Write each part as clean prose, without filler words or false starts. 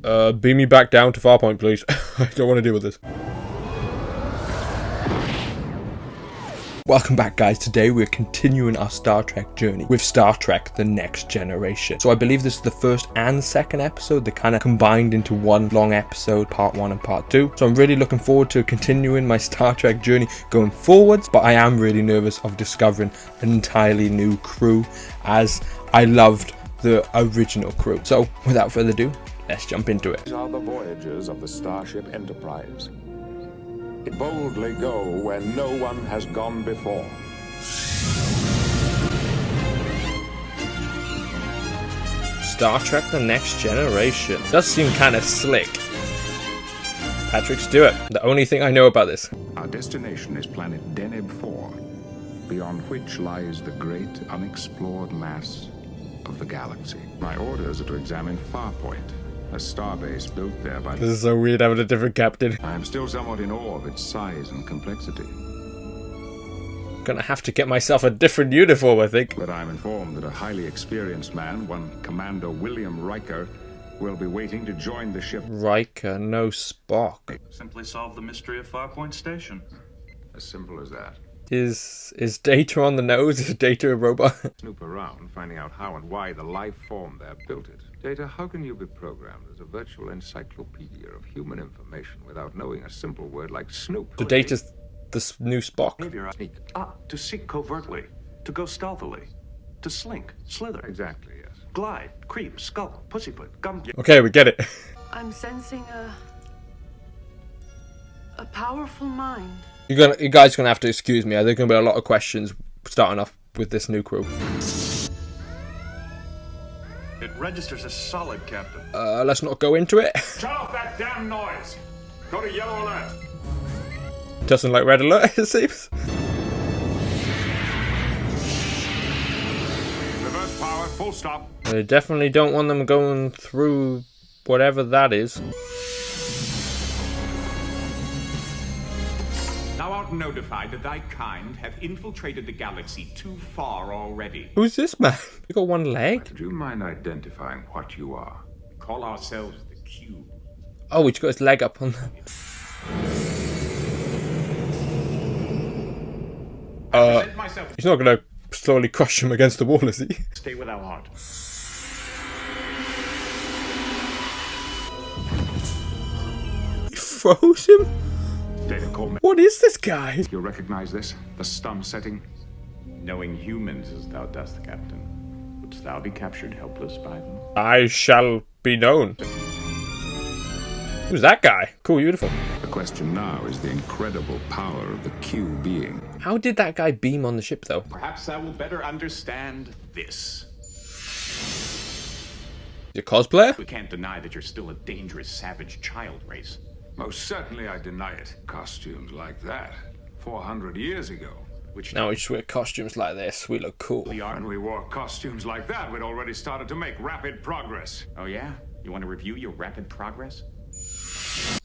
Beam me back down to Farpoint, please. I don't want to deal with this. Welcome back, guys. Today we're continuing our Star Trek journey with Star Trek The Next Generation. So I believe this is the first and second episode. They're kind of combined into one long episode, part 1 and part 2. So I'm really looking forward to continuing my Star Trek journey going forwards, but I am really nervous of discovering an entirely new crew, as I loved the original crew. So without further ado, let's jump into it. These are the voyages of the Starship Enterprise. Boldly go where no one has gone before. Star Trek The Next Generation. Does seem kind of slick. Patrick Stewart. The only thing I know about this. Our destination is planet Deneb 4, beyond which lies the great unexplored mass of the galaxy. My orders are to examine Farpoint, a starbase built there by... This is so weird having a different captain. I am still somewhat in awe of its size and complexity. Gonna have to get myself a different uniform, I think. But I'm informed that a highly experienced man, one Commander William Riker, will be waiting to join the ship. Riker, no Spock. Simply solve the mystery of Farpoint Station. As simple as that. Is Data on the nose? Is Data a robot? Snoop around, finding out how and why the life form there built it. Data, how can you be programmed as a virtual encyclopedia of human information without knowing a simple word like Snoop? The Data's the new Spock. To seek covertly, to go stealthily, to slink, slither. Exactly, yes. Glide, creep, skulk, pussyfoot, gum... Okay, we get it. I'm sensing a powerful mind. You guys are gonna have to excuse me. There's gonna be a lot of questions starting off with this new crew. It registers as solid, Captain. Let's not go into it. Shut off that damn noise! Go to yellow alert! Doesn't like red alert, it seems. Reverse power, full stop. They definitely don't want them going through whatever that is. Thou art notified that thy kind have infiltrated the galaxy too far already. Who's this man? You got one leg? Would you mind identifying what you are? Call ourselves the Cube. Oh, he's got his leg up on the... Present myself. He's not gonna slowly crush him against the wall, is he? Stay without heart. He froze him? Data call me. What is this guy? You recognize this? The stun setting? Knowing humans as thou dost, Captain, wouldst thou be captured helpless by them? I shall be known. Who's that guy? Cool uniform. The question now is the incredible power of the Q being. How did that guy beam on the ship, though? Perhaps thou will better understand this. Your cosplayer? We can't deny that you're still a dangerous, savage child race. Most certainly I deny it. Costumes like that, 400 years ago. Which Now we just wear costumes like this. We look cool. When we wore costumes like that, we'd already started to make rapid progress. Oh yeah? You want to review your rapid progress?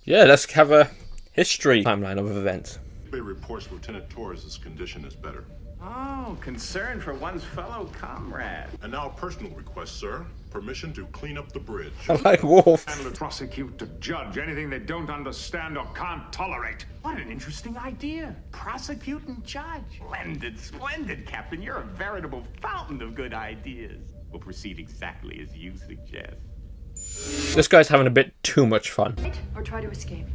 Yeah, let's have a history timeline of events. Bay reports Lieutenant Torres' condition is better. Oh, concern for one's fellow comrade. And now a personal request, sir. Permission to clean up the bridge. I like Worf. And to prosecute, to judge anything they don't understand or can't tolerate. What an interesting idea. Prosecute and judge. Splendid, splendid, Captain. You're a veritable fountain of good ideas. We'll proceed exactly as you suggest. This guy's having a bit too much fun. Or try to escape.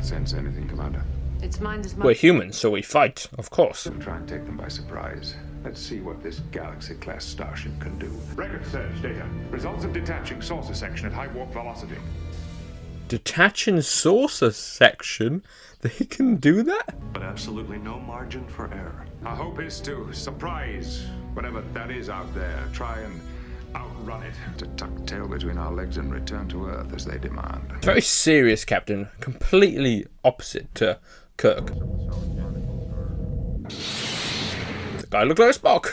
Sense anything, Commander? Its mind is We're humans, so we fight, of course. We'll try and take them by surprise. Let's see what this Galaxy-class starship can do. Record search data. Results of detaching saucer section at high warp velocity. Detaching saucer section? They can do that? But absolutely no margin for error. Our hope is to surprise whatever that is out there. Try and outrun it. To tuck tail between our legs and return to Earth as they demand. Very serious, Captain. Completely opposite to Kirk. The guy looked like a Spock.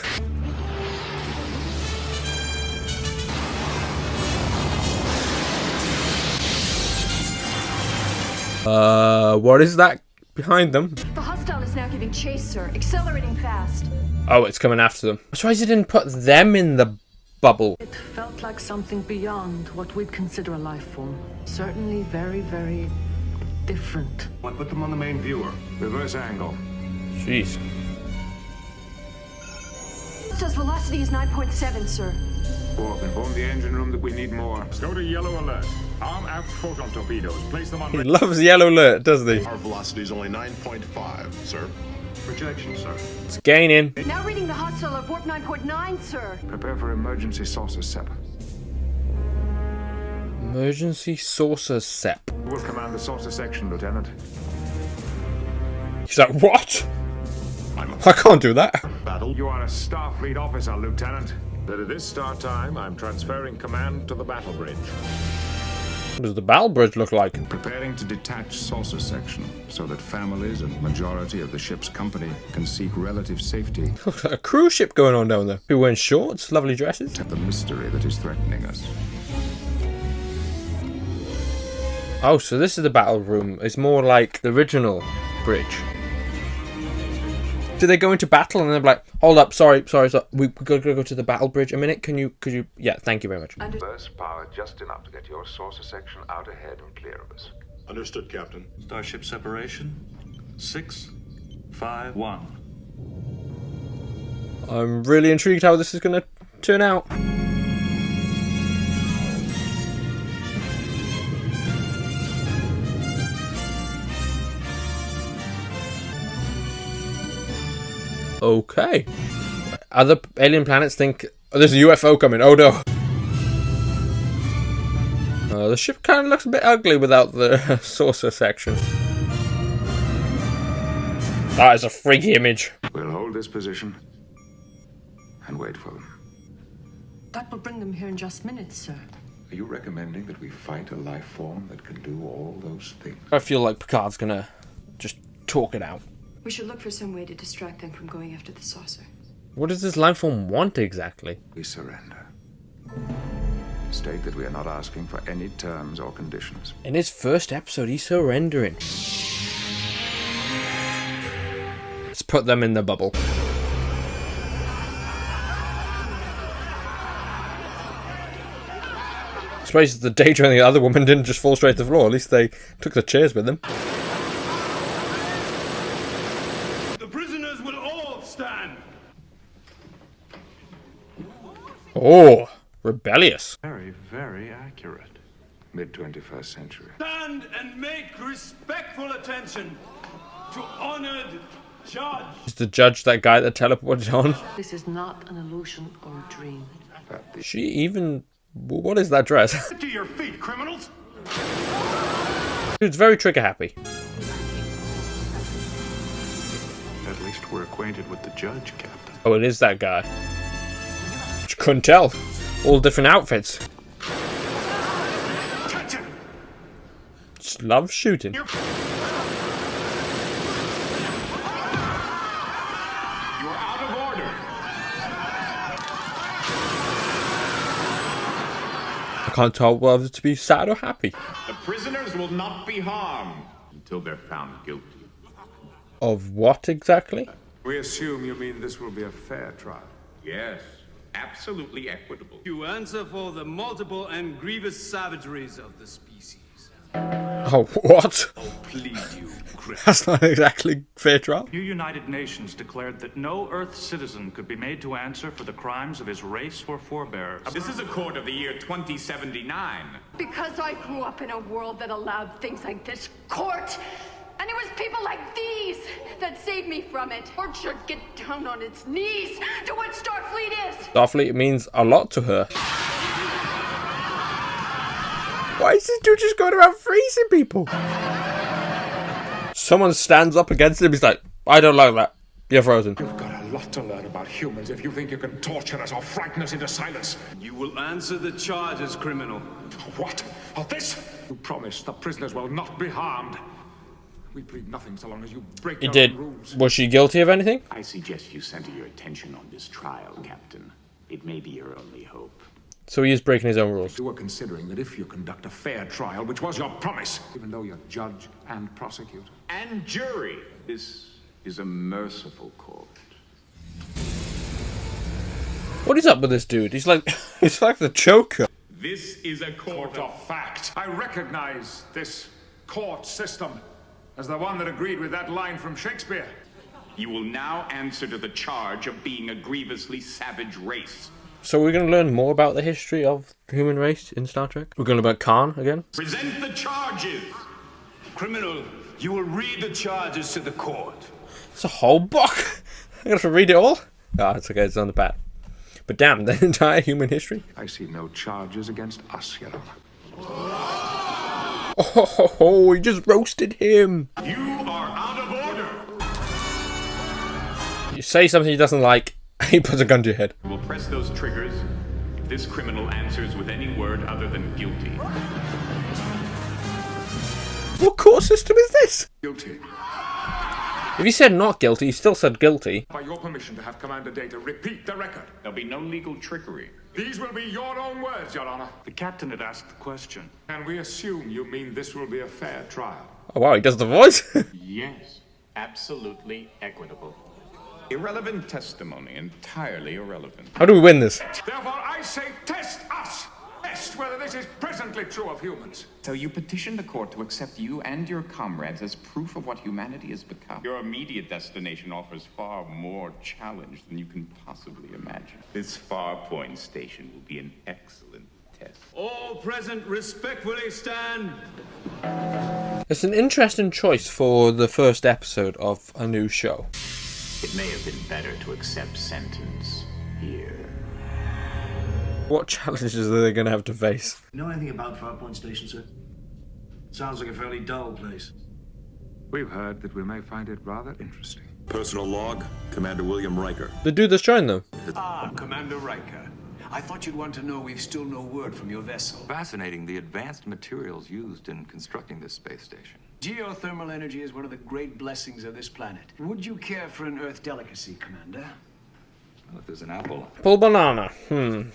What is that behind them? The hostile is now giving chase, sir. Accelerating fast. Oh, it's coming after them. I'm surprised he didn't put them in the bubble. It felt like something beyond what we'd consider a life form. Certainly very, very different. I put them on the main viewer. Reverse angle. Jeez. It says velocity is 9.7, sir. Warp, inform the engine room that we need more. Let's go to yellow alert. Arm aft photon torpedoes. Place them on... He loves yellow alert, doesn't he? Our velocity is only 9.5, sir. Projection, sir. It's gaining. Now reading the hostile at warp 9.9, sir. Prepare for emergency saucer SEP. Emergency saucer SEP. Who will command the saucer section, Lieutenant? He's like, what? I'm a I can't do that. battle. You are a Starfleet officer, Lieutenant. That at this start time, I'm transferring command to the battle bridge. What does the battle bridge look like? Preparing to detach saucer section so that families and majority of the ship's company can seek relative safety. A cruise ship going on down there. People wearing shorts, lovely dresses. At the mystery that is threatening us. Oh, so this is the battle room. It's more like the original bridge. Do they go into battle and they're like, hold up, sorry, we gotta go to the battle bridge a minute. Could you? Yeah, thank you very much. Burst power just enough to get your saucer section out ahead and clear of us. Understood, Captain. Starship separation. 6, 5, 1. I'm really intrigued how this is gonna turn out. Okay. Other alien planets think, oh, there's a UFO coming. Oh no. The ship kind of looks a bit ugly without the saucer section. That is a freaky image. We'll hold this position and wait for them. That will bring them here in just minutes, sir. Are you recommending that we fight a life form that can do all those things? I feel like Picard's gonna just talk it out. We should look for some way to distract them from going after the saucer. What does this life form want exactly? We surrender. State that we are not asking for any terms or conditions. In his first episode, he's surrendering. Let's put them in the bubble. I suppose the Data and the other woman didn't just fall straight to the floor. At least they took the chairs with them. The prisoners will all stand. Oh, rebellious. Very, very accurate. Mid-21st century. Stand and make respectful attention to honored judge. Is the judge that guy that teleported on? This is not an illusion or a dream. She even... What is that dress? To your feet, criminals! It's very trigger happy. At least we're acquainted with the judge, Captain. Oh, it is that guy. Just couldn't tell. All different outfits. Attention! Just love shooting. You're out of order. I can't tell whether to be sad or happy. The prisoners will not be harmed until they're found guilty. Of what exactly? We assume you mean this will be a fair trial. Yes, absolutely equitable. You answer for the multiple and grievous savageries of the species. Oh, what? Oh, please, you criminal. That's not exactly fair trial. New United Nations declared that no Earth citizen could be made to answer for the crimes of his race or forebears. This is a court of the year 2079. Because I grew up in a world that allowed things like this court. And it was people like these that saved me from it. Or should get down on its knees to what Starfleet is. Starfleet means a lot to her. Why is this dude just going around freezing people? Someone stands up against him, he's like, I don't like that. You're frozen. You've got a lot to learn about humans if you think you can torture us or frighten us into silence. You will answer the charges, criminal. What? Of this? You promise the prisoners will not be harmed. We plead nothing so long as you break He your did. own rules. Was she guilty of anything? I suggest you center your attention on this trial, Captain. It may be your only hope. So he is breaking his own rules. You were considering that if you conduct a fair trial, which was your promise, even though you're judge and prosecutor. And jury. This is a merciful court. What is up with this dude? He's like the Joker. This is a court of Fact. I recognize this court system as the one that agreed with that line from Shakespeare. You will now answer to the charge of being a grievously savage race. So we're going to learn more about the history of the human race in Star Trek? We're going to learn about Khan again? Present the charges! Criminal, you will read the charges to the court. It's a whole book! I have to read it all? Ah, it's okay, it's on the back. But damn, the entire human history? I see no charges against us, Your Honor. Oh, he just roasted him! You are out of order! You say something he doesn't like, he puts a gun to your head. We'll press those triggers if this criminal answers with any word other than guilty. What court system is this? Guilty. If he said not guilty, he still said guilty. By your permission to have Commander Data repeat the record. There'll be no legal trickery. These will be your own words, Your Honor. The captain had asked the question. And we assume you mean this will be a fair trial. Oh wow, he does the voice? Yes, absolutely equitable. Irrelevant testimony, entirely irrelevant. How do we win this? Therefore, I say test us. Test whether this is presently true of humans. So you petition the court to accept you and your comrades as proof of what humanity has become. Your immediate destination offers far more challenge than you can possibly imagine. This Farpoint Station will be an excellent test. All present respectfully stand. It's an interesting choice for the first episode of a new show. It may have been better to accept sentence here. What challenges are they going to have to face? You know anything about Farpoint Station, sir? Sounds like a fairly dull place. We've heard that we may find it rather interesting. Personal log, Commander William Riker. The dude that's joined them. Ah, Commander Riker. I thought you'd want to know we've still no word from your vessel. Fascinating, the advanced materials used in constructing this space station. Geothermal energy is one of the great blessings of this planet. Would you care for an Earth delicacy, Commander? Well, if there's an apple. Apple banana.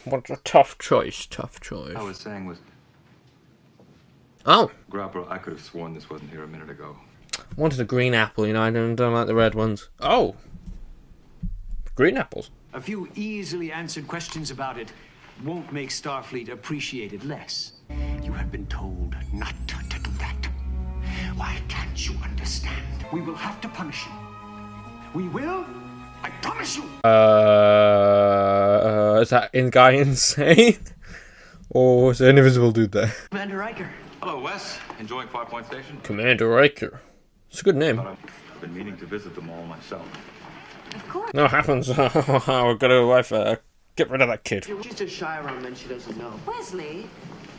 What a tough choice. Tough choice. I was saying was... Oh. Grappa, I could have sworn this wasn't here a minute ago. I wanted a green apple, you know, I don't like the red ones. Oh. Green apples. A few easily answered questions about it won't make Starfleet appreciate it less. You have been told not to do that. Why can't you understand? We will have to punish you. We will? I promise you! Is that guy insane? Or is there an invisible dude there? Commander Riker. Hello, Wes. Enjoying Farpoint Station? Commander Riker. It's a good name. I've been meaning to visit them all myself. Of course. No, it happens. We've got a wife. Get rid of that kid. She's just shy around men she doesn't know. Wesley,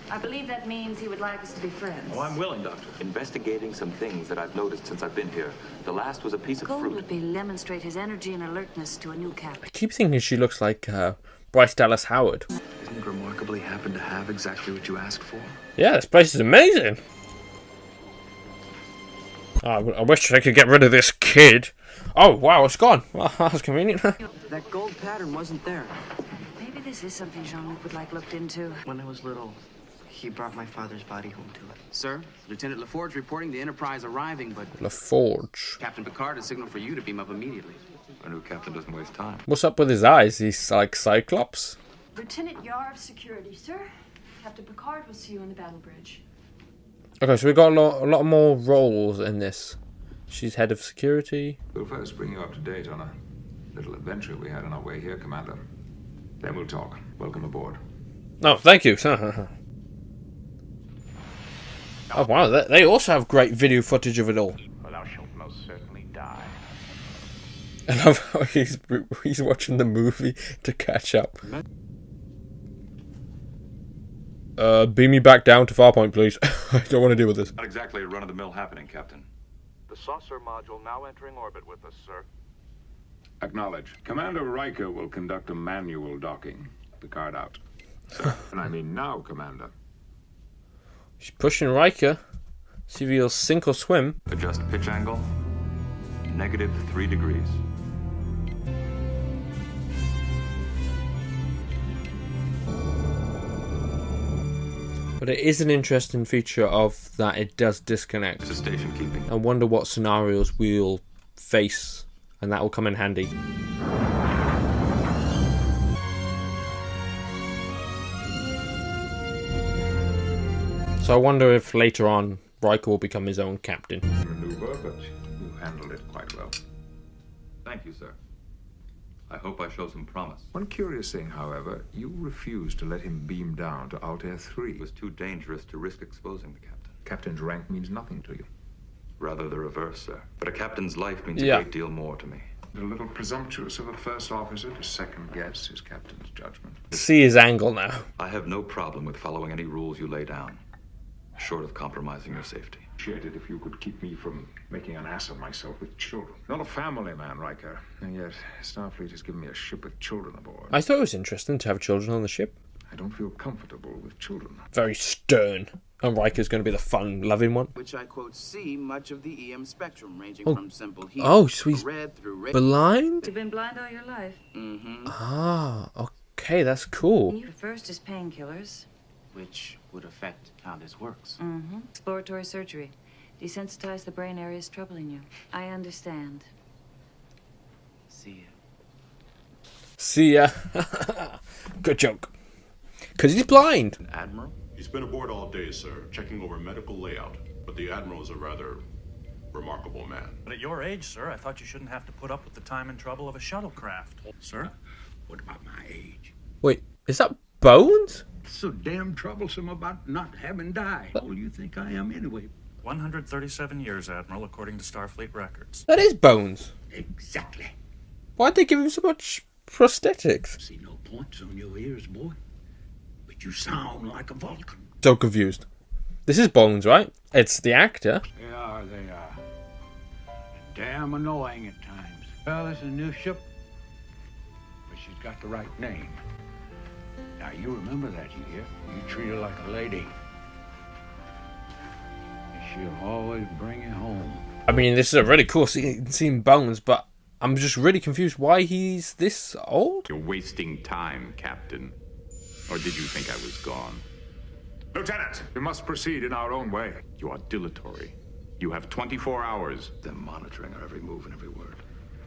I believe that means he would like us to be friends. Oh, I'm willing, Doctor. Investigating some things that I've noticed since I've been here. The last was a piece of Goal fruit. would be demonstrate his energy and alertness to a new captain. I keep thinking she looks like Bryce Dallas Howard. Isn't it remarkable he happened to have exactly what you asked for? Yeah, this place is amazing. Oh, I wish I could get rid of this kid. Oh, wow, it's gone. Well, that's convenient. That gold pattern wasn't there. Maybe this is something Jean-Luc would like looked into. When I was little, he brought my father's body home to it. Sir, Lieutenant LaForge reporting the Enterprise arriving, but... LaForge. Captain Picard has signaled for you to beam up immediately. Our new captain doesn't waste time. What's up with his eyes? He's like Cyclops. Lieutenant Yar of Security, sir. Captain Picard will see you on the battle bridge. Okay, so we got a lot more roles in this. She's head of security. We'll first bring you up to date on a little adventure we had on our way here, Commander. Then we'll talk. Welcome aboard. Oh, thank you. Oh, wow, they also have great video footage of it all. Well, thou shalt most certainly die. I love how he's watching the movie to catch up. Beam me back down to Farpoint, please. I don't want to deal with this. Not exactly a run-of-the-mill happening, Captain. The saucer module now entering orbit with us, sir. Acknowledge. Commander Riker will conduct a manual docking. Picard out. Sir, and I mean now, Commander. She's pushing Riker. See if he'll sink or swim. Adjust pitch angle. -3 degrees. But it is an interesting feature of that it does disconnect. It's a station keeping. I wonder what scenarios we'll face, and that will come in handy. So I wonder if later on Riker will become his own captain. Maneuver, but you handled it quite well. Thank you, sir. I hope I show some promise. One curious thing, however, you refused to let him beam down to Altair 3. It was too dangerous to risk exposing the captain. Captain's rank means nothing to you. Rather the reverse, sir. But a captain's life means a great deal more to me. A little presumptuous of a first officer to second guess his captain's judgment. See his angle now. I have no problem with following any rules you lay down, short of compromising your safety. Appreciate it if you could keep me from making an ass of myself with children. Not a family man, Riker. And yet, Starfleet has given me a ship with children aboard. I thought it was interesting to have children on the ship. I don't feel comfortable with children. Very stern. And Riker's going to be the fun, loving one. Which I quote, see much of the EM spectrum, ranging from simple heat so he's red through blind? You've been blind all your life. Mm-hmm. Ah, okay, that's cool. The first is painkillers. Which would affect how this works. Mm-hmm. Exploratory surgery. Desensitize the brain areas troubling you. I understand. See ya. See ya. Good joke. Because he's blind. Admiral? He's been aboard all day, sir, checking over medical layout. But the Admiral is a rather remarkable man. But at your age, sir, I thought you shouldn't have to put up with the time and trouble of a shuttlecraft. Sir, what about my age? Wait, is that Bones? So damn troublesome about not having died. How old you think I am anyway? 137 years, Admiral, according to Starfleet records. That is Bones. Exactly. Why'd they give him so much prosthetics? See no points on your ears, boy. But you sound like a Vulcan. So confused. This is Bones, right? It's the actor. They are. Damn annoying at times. Well, this is a new ship, but she's got the right name. Now, you remember that, you hear? You treat her like a lady. And she'll always bring you home. I mean, this is a really cool seeing Bones, but I'm just really confused why he's this old. You're wasting time, Captain. Or did you think I was gone? Lieutenant, we must proceed in our own way. You are dilatory. You have 24 hours. They're monitoring our every move and every word.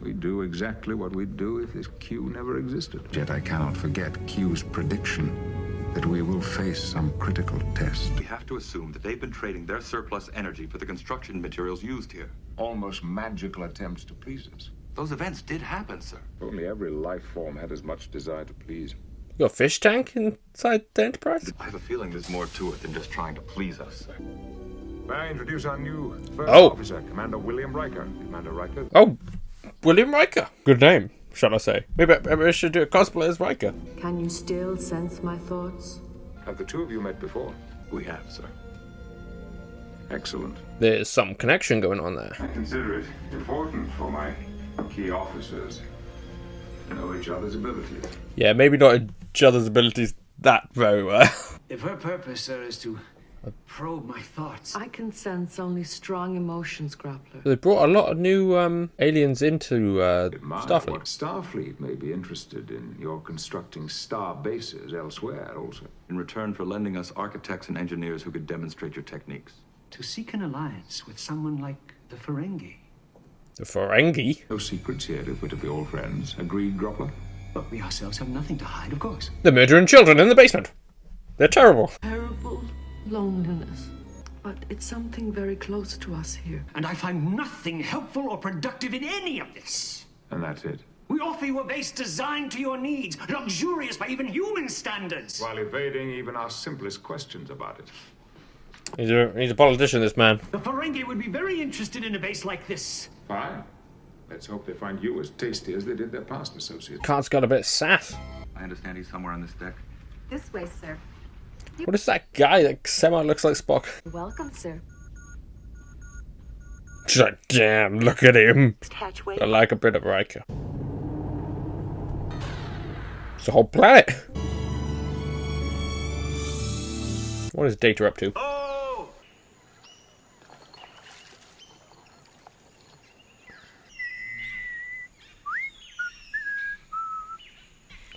We do exactly what we'd do if this Q never existed. Yet I cannot forget Q's prediction that we will face some critical test. We have to assume that they've been trading their surplus energy for the construction materials used here. Almost magical attempts to please us. Those events did happen, sir. If only every life form had as much desire to please. You got a fish tank inside the Enterprise? I have a feeling there's more to it than just trying to please us, sir. May I introduce our new first officer, Commander William Riker. Commander Riker. Oh, William Riker. Good name, shall I say. Maybe I should do a cosplay as Riker. Can you still sense my thoughts? Have the two of you met before? We have, sir. Excellent. There's some connection going on there. I consider it important for my key officers to know each other's abilities. Yeah, maybe not each other's abilities that very well. If her purpose, sir, is to probe my thoughts. I can sense only strong emotions, Grappler. They brought a lot of new aliens into Starfleet. Starfleet may be interested in your constructing star bases elsewhere also. In return for lending us architects and engineers who could demonstrate your techniques. To seek an alliance with someone like the Ferengi. The Ferengi? No secrets here if we're to be all friends. Agreed, Groppler? But we ourselves have nothing to hide, of course. They're murdering children in the basement. They're terrible. Terrible loneliness. But it's something very close to us here. And I find nothing helpful or productive in any of this. And that's it. We offer you a base designed to your needs, luxurious by even human standards. While evading even our simplest questions about it. He's a politician, this man. The Ferengi would be very interested in a base like this. Fine. Let's hope they find you as tasty as they did their past associates. Cart's got a bit of sass. I understand he's somewhere on this deck. This way, sir. What is that guy that semi looks like Spock? Welcome, sir. She's like, damn, look at him. Hatchway. I like a bit of Riker. It's a whole planet. What is Data up to?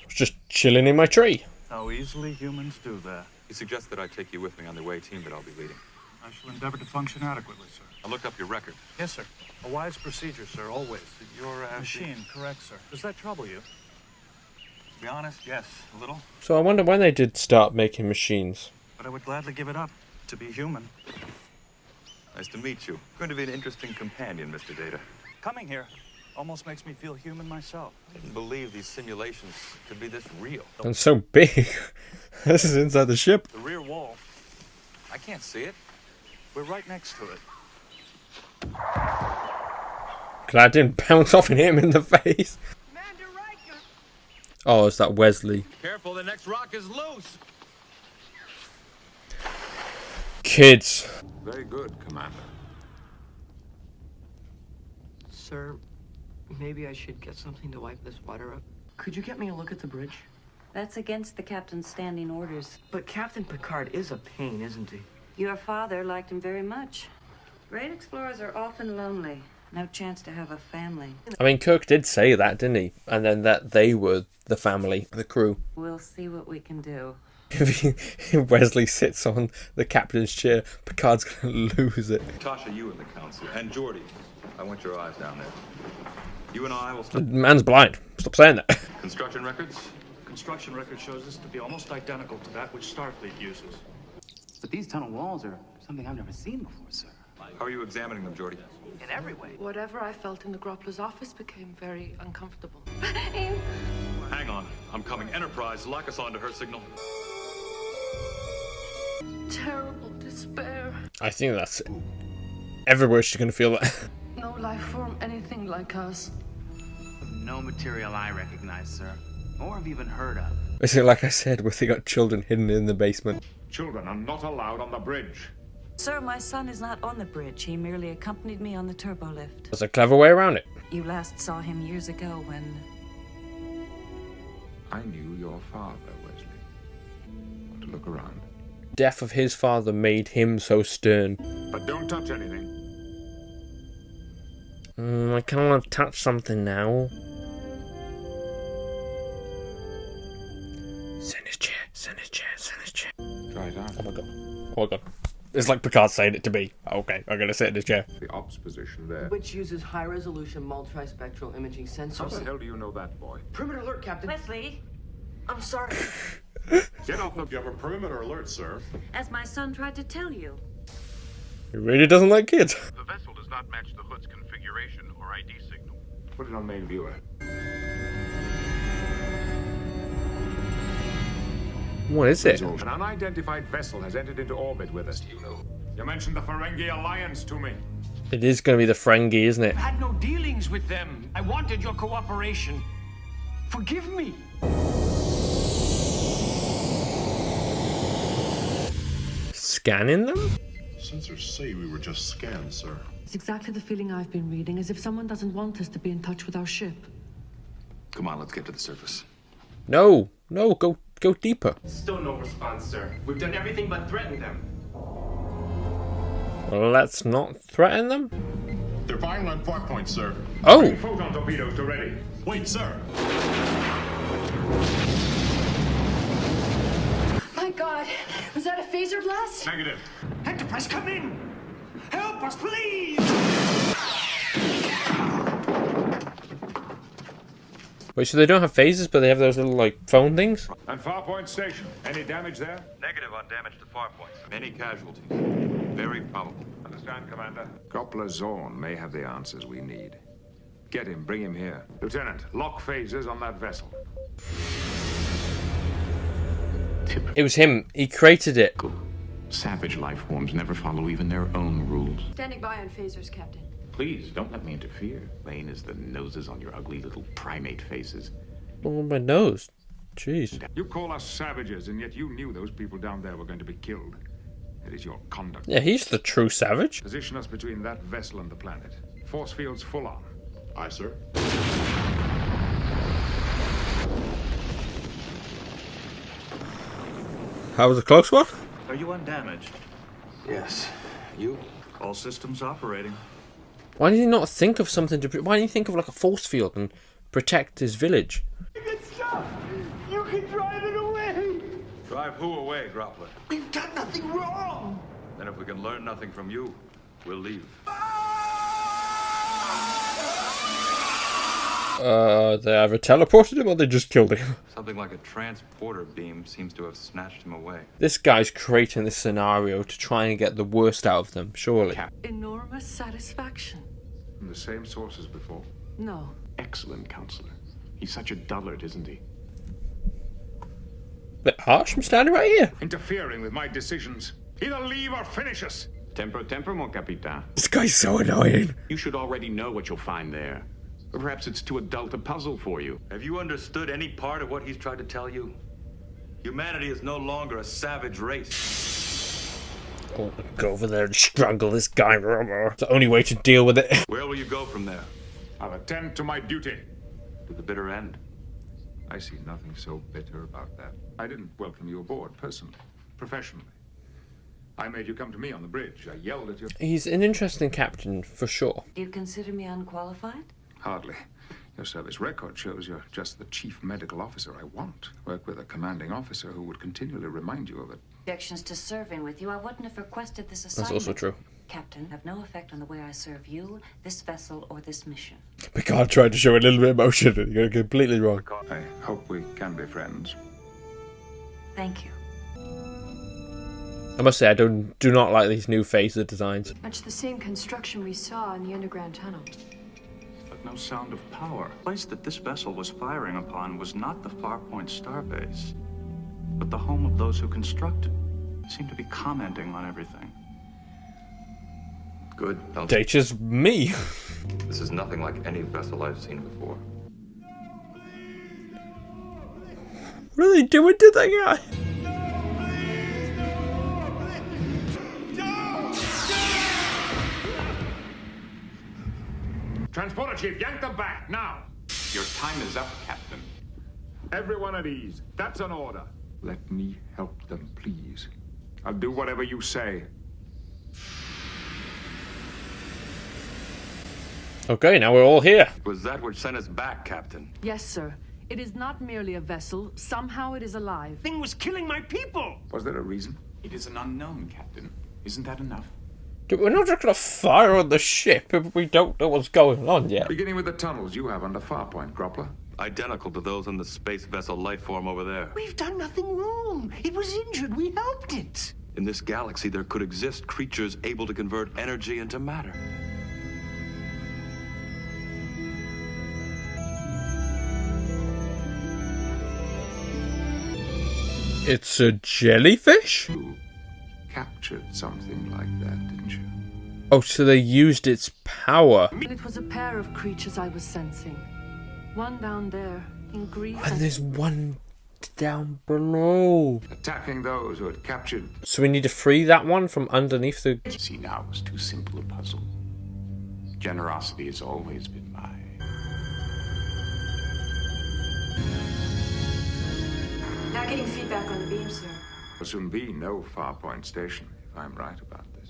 Just chilling in my tree. How easily humans do that. He suggests that I take you with me on the away team that I'll be leading. I shall endeavor to function adequately, sir. I looked up your record. Yes, sir. A wise procedure, sir, always. Your machine, correct, sir. Does that trouble you? To be honest, yes, a little. So I wonder when they did start making machines. But I would gladly give it up. to be human. Nice to meet you. Going to be an interesting companion, Mr. Data. Coming here almost makes me feel human myself. I didn't believe these simulations could be this real. And so big. This is inside the ship. The rear wall. I can't see it. We're right next to it. Glad I didn't bounce off and hit him in the face. Oh, it's that Wesley. Careful, the next rock is loose. Kids. Very good, Commander. Sir, maybe I should get something to wipe this water up. Could you get me a look at the bridge? That's against the captain's standing orders. But Captain Picard is a pain, isn't he? Your father liked him very much. Great explorers are often lonely. No chance to have a family. I mean, Kirk did say that, didn't he? And then that they were the family, the crew. We'll see what we can do. If Wesley sits on the captain's chair, Picard's going to lose it. Tasha, you and the council. And Geordi, I want your eyes down there. You and I will The start... man's blind. Stop saying that. Construction records? Construction record shows this to be almost identical to that which Starfleet uses. But these tunnel walls are something I've never seen before, sir. How are you examining them, Geordi? In every way. Whatever I felt in the Groppler's office became very uncomfortable. Hang on. I'm coming. Enterprise, lock us onto her signal. Terrible despair. I think that's it. Everywhere she's going to feel that. No life form anything like us. No material I recognize, sir. Or have even heard of. Is it like I said, where they got children hidden in the basement? Children are not allowed on the bridge. Sir, my son is not on the bridge. He merely accompanied me on the turbo lift. That's a clever way around it. You last saw him years ago when... I knew your father, Wesley. Want to look around? Death of his father made him so stern. But don't touch anything. I kind of want to touch something now. Sit in his chair, sit in his chair, sit in his chair. Try it out. Oh my god. Oh my god. It's like Picard saying it to me. Okay, I'm gonna sit in his chair. The ops position there. Which uses high-resolution multispectral imaging How sensors. the hell do you know that, boy? Perimeter alert, Captain. Wesley, I'm sorry. Get off the... You have a perimeter alert, sir. as my son tried to tell you. He really doesn't like kids. The vessel does not match the hood's configuration or ID signal. Put it on main viewer. What is it? An unidentified vessel has entered into orbit with us. You mentioned the Ferengi Alliance to me. It is going to be the Ferengi, isn't it? I had no dealings with them. I wanted your cooperation. Forgive me. Scanning them? Sensors say we were just scanned, sir. It's exactly the feeling I've been reading, as if someone doesn't want us to be in touch with our ship. Come on, let's get to the surface. No, go deeper. Still no response, sir. We've done everything but threaten them. Well, let's not threaten them. They're firing on Farpoint, sir. Oh! Photon torpedoes to ready. Wait, sir. My God, was that a phaser blast? Negative. Enterprise, come in! Help us, please! Wait, so they don't have phasers, but they have those little, like, phone things? And Farpoint Station. Any damage there? Negative on damage to Farpoint. Many casualties. Very probable. Understand, Commander. Groppler Zorn may have the answers we need. Get him, bring him here. Lieutenant, lock phasers on that vessel. It was him. He created it. Savage life forms never follow even their own rules. Standing by on phasers, Captain. Please, don't let me interfere. Lane is the noses on your ugly little primate faces. Oh, my nose. Jeez. You call us savages, and yet you knew those people down there were going to be killed. It is your conduct. Yeah, he's the true savage. Position us between that vessel and the planet. Force fields full on. Aye, sir. How was a close one? Are you undamaged? Yes. You? All systems operating. Why did he not think of something to... Why didn't he think of, like, a force field and protect his village? It's stuff! You can drive it away! Drive who away, Groppler? We've done nothing wrong! Then if we can learn nothing from you, we'll leave. They either teleported him or they just killed him. Something like a transporter beam seems to have snatched him away. This guy's creating this scenario to try and get the worst out of them, surely. Enormous satisfaction. From the same source as before? No. Excellent, Counselor. He's such a dullard, isn't he? Bit harsh, I'm standing right here. Interfering with my decisions. Either leave or finish us. Temper, mon capitaine. This guy's so annoying. You should already know what you'll find there. Or perhaps it's too adult a puzzle for you. Have you understood any part of what he's tried to tell you? Humanity is no longer a savage race. Oh, go over there and strangle this guy. It's the only way to deal with it. Where will you go from there? I'll attend to my duty. To the bitter end. I see nothing so bitter about that. I didn't welcome you aboard personally, professionally. I made you come to me on the bridge. I yelled at you. He's an interesting captain, for sure. Do you consider me unqualified? Hardly. Your service record shows you're just the chief medical officer I want. Work with a commanding officer who would continually remind you of it. Objections to serving with you. I wouldn't have requested this assignment. That's also true. Captain, have no effect on the way I serve you, this vessel, or this mission. Picard tried to show a little bit of emotion and you're completely wrong. I hope we can be friends. Thank you. I must say, I do not like these new phaser designs. Much the same construction we saw in the underground tunnel. But no sound of power. The place that this vessel was firing upon was not the Farpoint starbase, but the home of those who constructed. They seem to be commenting on everything. Good. Data's me. This is nothing like any vessel I've seen before. What are they doing to that guy? Transporter Chief, yank them back, now! Your time is up, Captain. Everyone at ease. That's an order. Let me help them, please. I'll do whatever you say. Okay, now we're all here. Was that what sent us back, Captain? Yes, sir. It is not merely a vessel. Somehow it is alive. Thing was killing my people! Was there a reason? It is an unknown, Captain. Isn't that enough? We're not just gonna fire on the ship if we don't know what's going on yet. Beginning with the tunnels you have under Farpoint, Groppler. Identical to those on the space vessel life form over there. We've done nothing wrong. It was injured. We helped it. In this galaxy, there could exist creatures able to convert energy into matter. It's a jellyfish? You captured something like that, didn't you? Oh, so they used its power. It was a pair of creatures I was sensing. One down there, in grief. And there's one down below. Attacking those who had captured. So we need to free that one from underneath the... See, now it was too simple a puzzle. Generosity has always been my... Not getting feedback on the beam, sir. There'll soon be no Farpoint Station, if I'm right about this.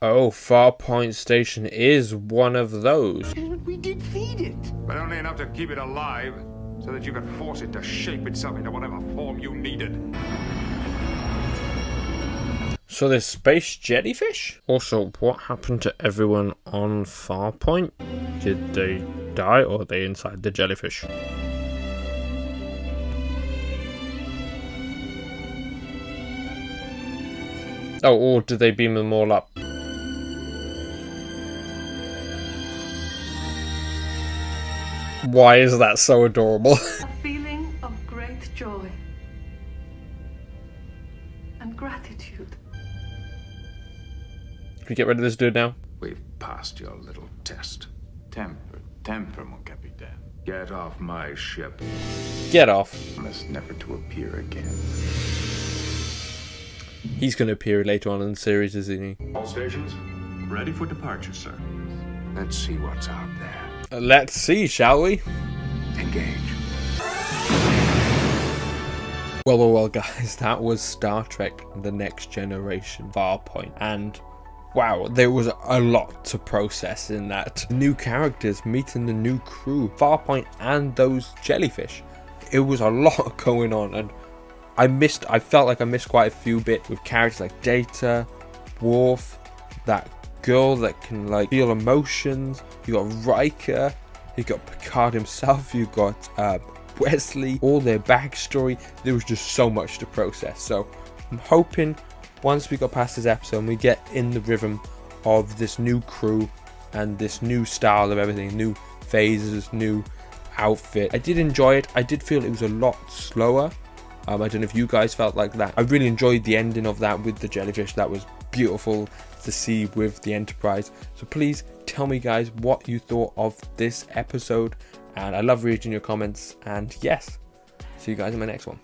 Oh, Farpoint Station is one of those. We did feed it. But only enough to keep it alive, so that you could force it to shape itself into whatever form you needed. So there's space jellyfish? Also, what happened to everyone on Farpoint? Did they die or are they inside the jellyfish? Oh, or did they beam them all up? Why is that so adorable? A feeling of great joy and gratitude. Can we get rid of this dude now? We've passed your little test. Temper, mon capitaine. Get off my ship. Get off. Promise never to appear again. He's going to appear later on in the series, isn't he? All stations, ready for departure, sir. Let's see what's out there. Let's see, shall we? Engage. Well, guys, that was Star Trek The Next Generation Farpoint. And wow, there was a lot to process in that. New characters, meeting the new crew, Farpoint and those jellyfish. It was a lot going on, and I felt like I missed quite a few bits with characters like Data, Worf, that girl that can like feel emotions. You got Riker, you got Picard himself, you got Wesley, all their backstory. There was just so much to process. So I'm hoping once we got past this episode and we get in the rhythm of this new crew and this new style of everything, new phases, new outfit. I did enjoy it. I did feel it was a lot slower. I don't know if you guys felt like that. I really enjoyed the ending of that with the jellyfish. That was beautiful to see with the Enterprise. So please tell me, guys, what you thought of this episode. And I love reading your comments. And yes, see you guys in my next one.